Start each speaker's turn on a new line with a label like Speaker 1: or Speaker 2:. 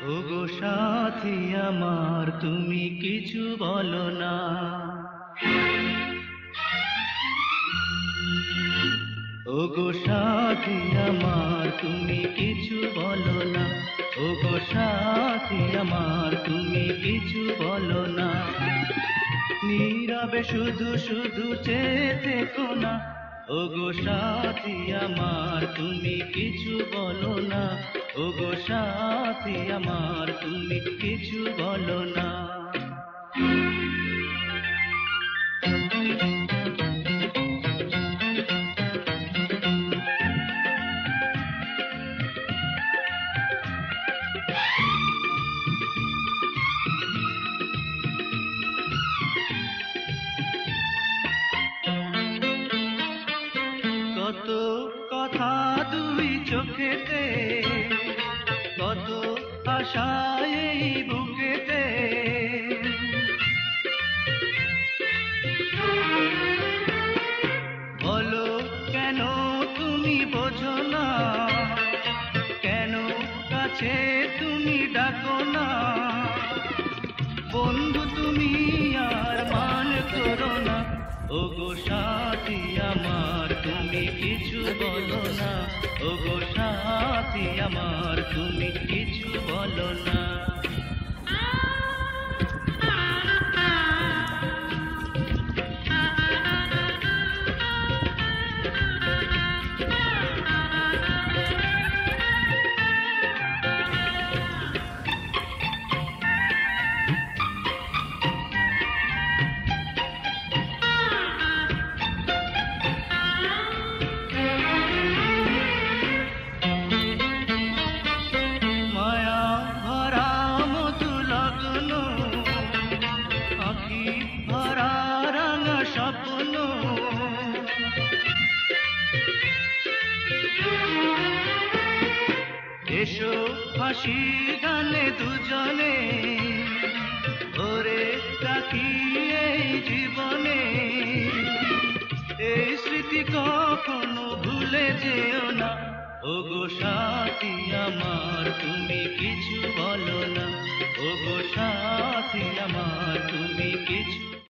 Speaker 1: ওগো সাথী আমার তুমি কিছু বলো না। ওগো সাথী আমার তুমি কিছু বলো না। ওগো সাথী আমার তুমি কিছু বলো না। নীরবে শুধু শুধু চেয়ে থেকো না। ওগো সাথী আমার তুমি কিছু বলো না। ওগো সাথী আমার তুমি কিছু বলো না। কত কথা দুই চোখেতে, কত আশা এই বুকেতে। বলো কেন তুমি বোঝো না, কেন কাছে তুমি ডাকো না। বন্ধু তুমি আর মান করো না। ওগো সাথী আমার তুমি কিছু বলো না। ওগো সাথী আমার তুমি কিছু বলো না। মায়া ভরা মধু লগ্ন, আঁখি ভরা রাঙা স্বপ্ন। এসো হাসি গানে দুজনে, ওরে রাখি এই জীবনে। এই স্মৃতি কখনো ভুলে যেও না। ওগো সাথী আমার তুমি কিছু বলো না। ওগো সাথী আমার তুমি কিছু